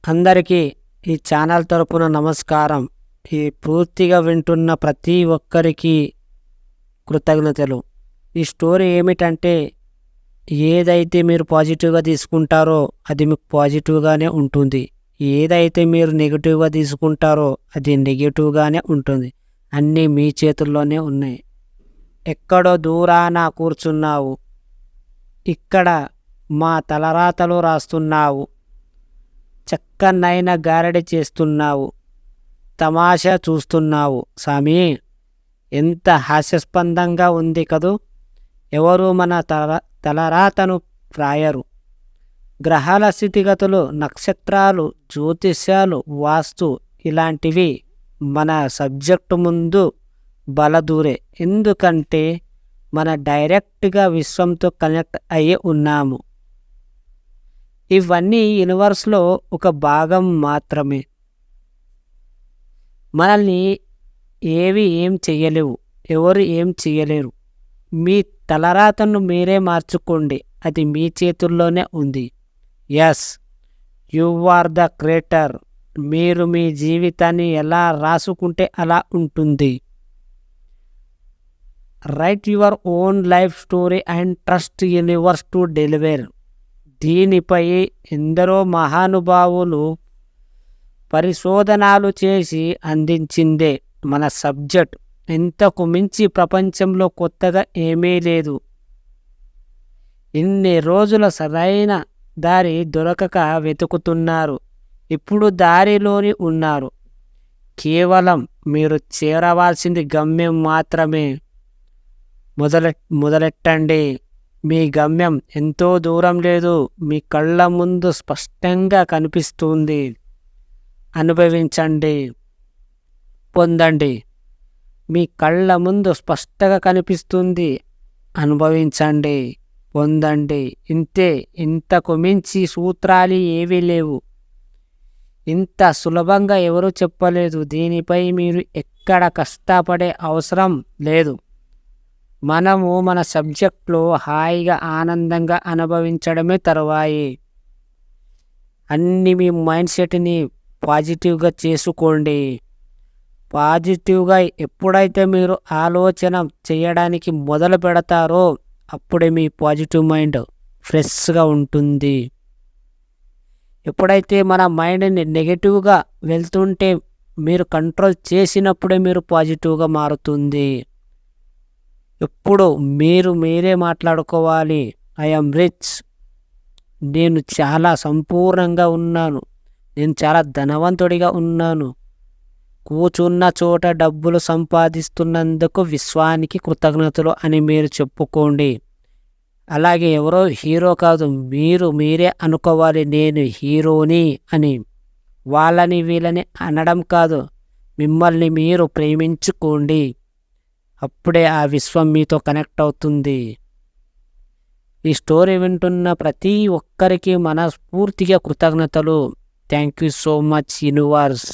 అందరికీ ఈ ఛానల్ తరపున నమస్కారం. ఈ పూర్తిగా వింటున్న ప్రతి ఒక్కరికి కృతజ్ఞతలు. ఈ స్టోరీ ఏమిటంటే, ఏదైతే మీరు పాజిటివ్గా తీసుకుంటారో అది మీకు పాజిటివ్గానే ఉంటుంది. ఏదైతే మీరు నెగిటివ్గా తీసుకుంటారో అది నెగిటివ్గానే ఉంటుంది. అన్నీ మీ చేతుల్లోనే ఉన్నాయి. ఎక్కడో దూరాన కూర్చున్నావు, ఇక్కడ మా తలరాతలు రాస్తున్నావు, చక్కనైన గారడి చేస్తున్నావు, తమాషా చూస్తున్నావు. సామి, ఎంత హాస్యాస్పదంగా ఉంది కదూ. ఎవరు మన తలరాతను రాయరు. గ్రహాల స్థితిగతులు, నక్షత్రాలు, జ్యోతిష్యాలు, వాస్తు ఇలాంటివి మన సబ్జెక్టు ముందు బలదూరే. ఎందుకంటే మన డైరెక్ట్గా విశ్వంతో కనెక్ట్ అయ్యి ఉన్నాము. ఇవన్నీ యూనివర్స్లో ఒక భాగం మాత్రమే. మనల్ని ఏం చెయ్యలేవు, ఎవరు ఏం చెయ్యలేరు. మీ తలరాతను మీరే మార్చుకోండి, అది మీ చేతుల్లోనే ఉంది. Yes, you are the creator. మీరు మీ జీవితాన్ని ఎలా రాసుకుంటే అలా ఉంటుంది. Write your own life story and trust universe to deliver. దీనిపై ఎందరో మహానుభావులు పరిశోధనలు చేసి అందించిందే మన సబ్జెక్ట్. ఇంతకు మించి ప్రపంచంలో కొత్తగా ఏమీ లేదు. ఇన్ని రోజుల సరైన దారి దొరకక వెతుకుతున్నారు. ఇప్పుడు దారిలోని ఉన్నారు. కేవలం మీరు చేరవలసింది గమ్యం మాత్రమే. మొదలెట్టండి. మీ గమ్యం ఎంతో దూరం లేదు, మీ కళ్ళ ముందు స్పష్టంగా కనిపిస్తుంది. అనుభవించండి, పొందండి. మీ కళ్ళ ముందు స్పష్టంగా కనిపిస్తుంది. అనుభవించండి, పొందండి. ఇంతే. ఇంతకు మించి సూత్రాలు ఏవీ లేవు. ఇంత సులభంగా ఎవరూ చెప్పలేదు. దీనిపై మీరు ఎక్కడ కష్టపడే అవసరం లేదు. మనము మన సబ్జెక్ట్లో హాయిగా ఆనందంగా అనుభవించడమే తరువాయి. అన్ని మీ మైండ్ సెట్ని పాజిటివ్గా చేసుకోండి. పాజిటివ్గా ఎప్పుడైతే మీరు ఆలోచన చేయడానికి మొదలు పెడతారో అప్పుడే మీ పాజిటివ్ మైండ్ ఫ్రెష్గా ఉంటుంది. ఎప్పుడైతే మన మైండ్ని నెగిటివ్గా వెళ్తుంటే మీరు కంట్రోల్ చేసినప్పుడే మీరు పాజిటివ్గా మారుతుంది. ఎప్పుడు మీరే మాట్లాడుకోవాలి. ఐఎమ్ రిచ్, నేను చాలా సంపూర్ణంగా ఉన్నాను, నేను చాలా ధనవంతుడిగా ఉన్నాను. కూర్చున్న చోట డబ్బులు సంపాదిస్తున్నందుకు విశ్వానికి కృతజ్ఞతలు అని మీరు చెప్పుకోండి. అలాగే ఎవరో హీరో కాదు, మీరే అనుకోవాలి నేను హీరోని అని. వాళ్ళని వీళ్ళని అనడం కాదు, మిమ్మల్ని మీరు ప్రేమించుకోండి. అప్పుడే ఆ విశ్వం మీతో కనెక్ట్ అవుతుంది. ఈ స్టోరీ వింటున్న ప్రతి ఒక్కరికి మనస్ఫూర్తిగా కృతజ్ఞతలు. Thank you so much universe.